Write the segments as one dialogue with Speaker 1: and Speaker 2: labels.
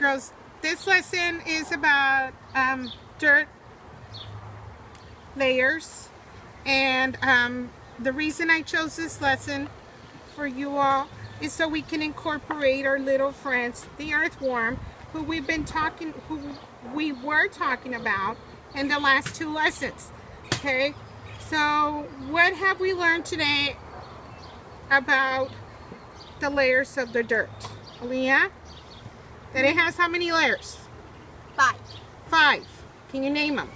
Speaker 1: girls. This lesson is about dirt layers, and the reason I chose this lesson for you all is so we can incorporate our little friends, the earthworm, who we were talking about in the last two lessons. Okay, so what have we learned today about the layers of the dirt? Aaliyah? That it has how many layers?
Speaker 2: 5.
Speaker 1: 5. Can you name them?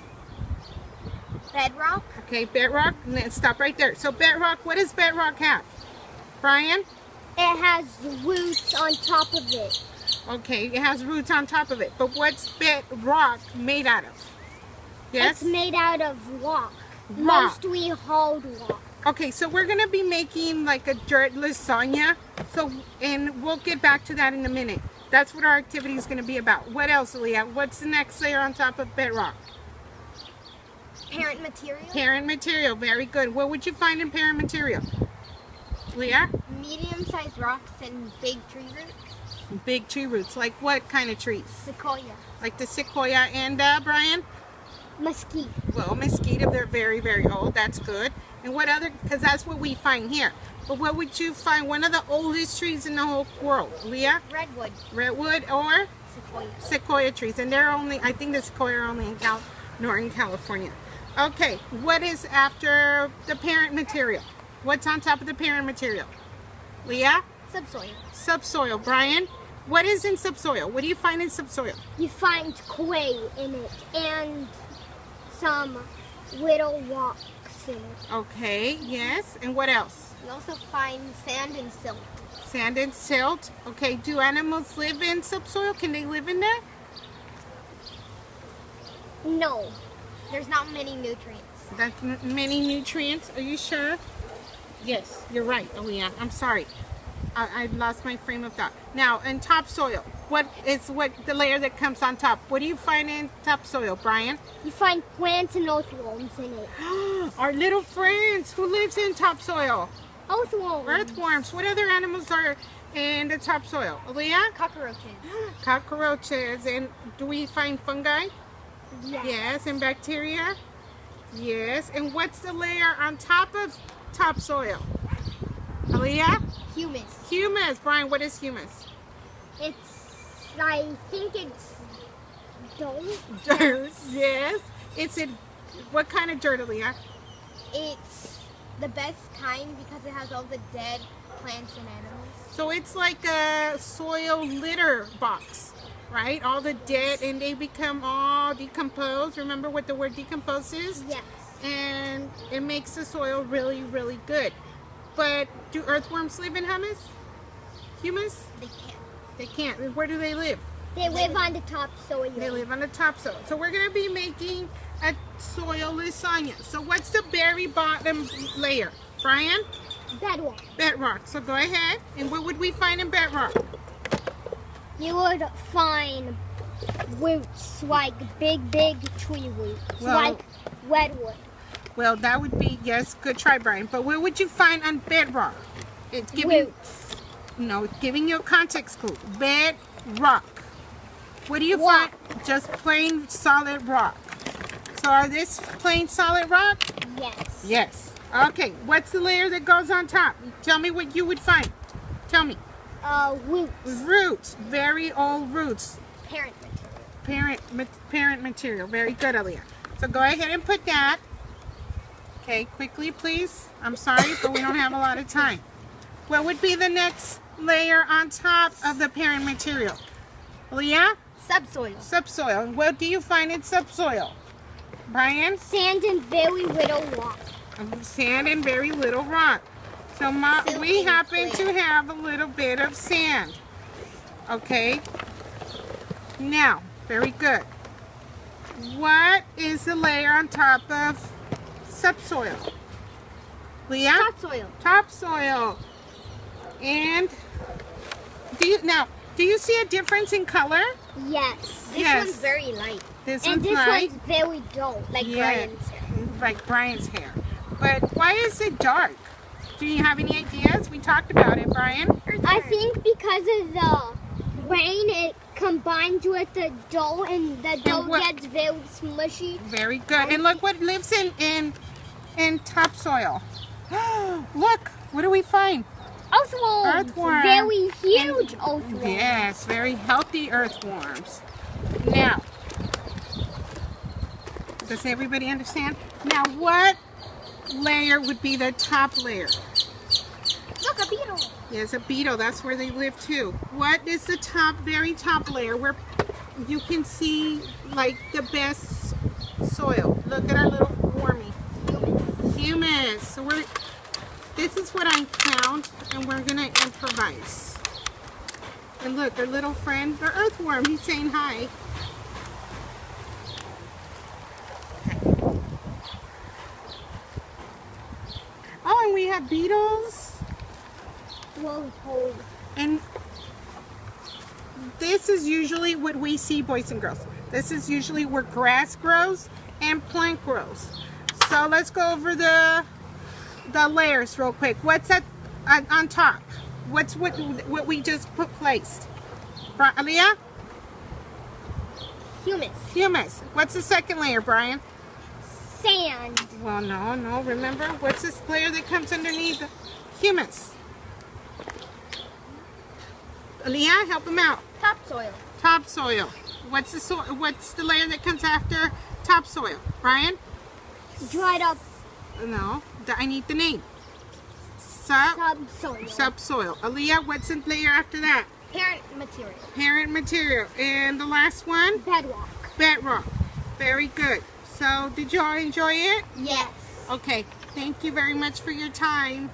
Speaker 2: Bedrock.
Speaker 1: Okay, bedrock. Let's stop right there. So bedrock, what does bedrock have? Brian?
Speaker 2: It has roots on top of it.
Speaker 1: Okay, it has roots on top of it. But what's bedrock made out of? Yes?
Speaker 2: It's made out of rock.
Speaker 1: Rock.
Speaker 2: Mostly hard rock.
Speaker 1: Okay, so we're going to be making like a dirt lasagna. And we'll get back to that in a minute. That's what our activity is going to be about. What else, Leah? What's the next layer on top of bedrock?
Speaker 2: Parent material.
Speaker 1: Parent material. Very good. What would you find in parent material? Leah?
Speaker 2: Medium-sized rocks and big tree roots.
Speaker 1: Big tree roots. Like what kind of trees?
Speaker 2: Sequoia.
Speaker 1: Like the sequoia. And Brian?
Speaker 2: Mesquite.
Speaker 1: Well, mesquite, if they're very, very old, that's good. And what other, because that's what we find here. But what would you find? One of the oldest trees in the whole world. Leah?
Speaker 2: Redwood.
Speaker 1: Redwood or?
Speaker 2: Sequoia.
Speaker 1: Sequoia trees. And they're only, I think the sequoia are only in Northern California. Okay, what is after the parent material? What's on top of the parent material? Leah?
Speaker 2: Subsoil.
Speaker 1: Subsoil. Brian? What is in subsoil? What do you find in subsoil?
Speaker 2: You find clay in it and some little rocks in it.
Speaker 1: Okay, yes. And what else?
Speaker 2: You also find sand and silt.
Speaker 1: Sand and silt. Okay, do animals live in subsoil? Can they live in there?
Speaker 2: No, there's not many nutrients.
Speaker 1: That's many nutrients. Are you sure? Yes, you're right. Oh yeah, I'm sorry. I lost my frame of thought. Now, in topsoil, what the layer that comes on top? What do you find in topsoil, Brian?
Speaker 2: You find plants and earthworms in it.
Speaker 1: Our little friends. Who lives in topsoil?
Speaker 2: Earthworms.
Speaker 1: Earthworms. What other animals are in the topsoil? Aaliyah?
Speaker 2: Cockroaches.
Speaker 1: Cockroaches. And do we find fungi?
Speaker 2: Yes.
Speaker 1: Yes. And bacteria? Yes. And what's the layer on top of topsoil? Aaliyah?
Speaker 2: Humus.
Speaker 1: Humus. Brian, what is humus?
Speaker 2: I think it's dirt.
Speaker 1: Dirt. Yes. It's in, what kind of dirt, Aaliyah?
Speaker 2: It's the best kind because it has all the dead plants and animals.
Speaker 1: So it's like a soil litter box, right? All the dead, and they become all decomposed. Remember what the word decompose is?
Speaker 2: Yes.
Speaker 1: And it makes the soil really, really good. But do earthworms live in humus? Humus?
Speaker 2: They can't.
Speaker 1: They can't. Where do they live?
Speaker 2: They live on the top soil.
Speaker 1: They live on the topsoil. So we're going to be making a soil lasagna. So what's the very bottom layer? Brian?
Speaker 2: Bedrock.
Speaker 1: Bedrock. So go ahead. And what would we find in bedrock?
Speaker 2: You would find roots, like big tree roots,
Speaker 1: Well,
Speaker 2: like redwood.
Speaker 1: Well, that would be, yes, good try, Brian. But what would you find on bedrock? It's giving,
Speaker 2: Roots.
Speaker 1: no, it's giving you a context clue. Bedrock. What do you
Speaker 2: Rock.
Speaker 1: find? Just plain solid rock. So are this plain solid rock?
Speaker 2: Yes.
Speaker 1: Yes. Okay, what's the layer that goes on top? Tell me what you would find. Tell me.
Speaker 2: Roots.
Speaker 1: Roots. Very old roots.
Speaker 2: Parent material.
Speaker 1: Parent material. Very good, Aaliyah. So go ahead and put that. Okay, quickly, please. I'm sorry, but we don't have a lot of time. What would be the next layer on top of the parent material? Leah?
Speaker 2: Subsoil.
Speaker 1: Subsoil. And what do you find in subsoil? Brian?
Speaker 2: Sand and very little rock.
Speaker 1: Sand and very little rock. So
Speaker 2: Silt
Speaker 1: we
Speaker 2: and
Speaker 1: happen
Speaker 2: clay.
Speaker 1: to have a little bit of sand. Okay? Now, very good. What is the layer on top of subsoil? Leah?
Speaker 2: Topsoil.
Speaker 1: Topsoil. And do you see a difference in color?
Speaker 2: Yes. This
Speaker 1: Yes.
Speaker 2: one's very light.
Speaker 1: This
Speaker 2: And
Speaker 1: one's
Speaker 2: this
Speaker 1: light.
Speaker 2: one's very dull, like
Speaker 1: Yeah.
Speaker 2: Brian's hair.
Speaker 1: Like Brian's hair. But why is it dark? Do you have any ideas? We talked about it, Brian.
Speaker 2: I think because of the rain, it combines with the dough, and the dough gets very smushy.
Speaker 1: Very good. And look what lives in topsoil. Look, what do we find?
Speaker 2: Earthworms.
Speaker 1: Earthworm.
Speaker 2: Very huge earthworms.
Speaker 1: Yes, very healthy earthworms. Now, does everybody understand? Now, what layer would be the top layer?
Speaker 2: Look, a beetle.
Speaker 1: Yes, a beetle. That's where they live too. What is the top, very top layer where you can see like the best soil? Look at our little wormy. Humus. So this is what I found, and we're gonna improvise. And look, our little friend, the earthworm, he's saying hi. Oh, and we have beetles.
Speaker 2: Whoa.
Speaker 1: And this is usually what we see, boys and girls. This is usually where grass grows and plant grows. So let's go over the layers real quick. What's that on top? What's what we just placed? Aaliyah? Humus. What's the second layer, Brian?
Speaker 2: Sand.
Speaker 1: Well, no. Remember, what's this layer that comes underneath? Humus. Aaliyah, help him out. Topsoil. What's the layer that comes after topsoil? Brian?
Speaker 2: Dried up.
Speaker 1: No, I need the name. Subsoil. Aaliyah, what's the layer after that? Parent material. And the last one? Bedrock. Very good. So, did you all enjoy it?
Speaker 2: Yes.
Speaker 1: Okay. Thank you very much for your time.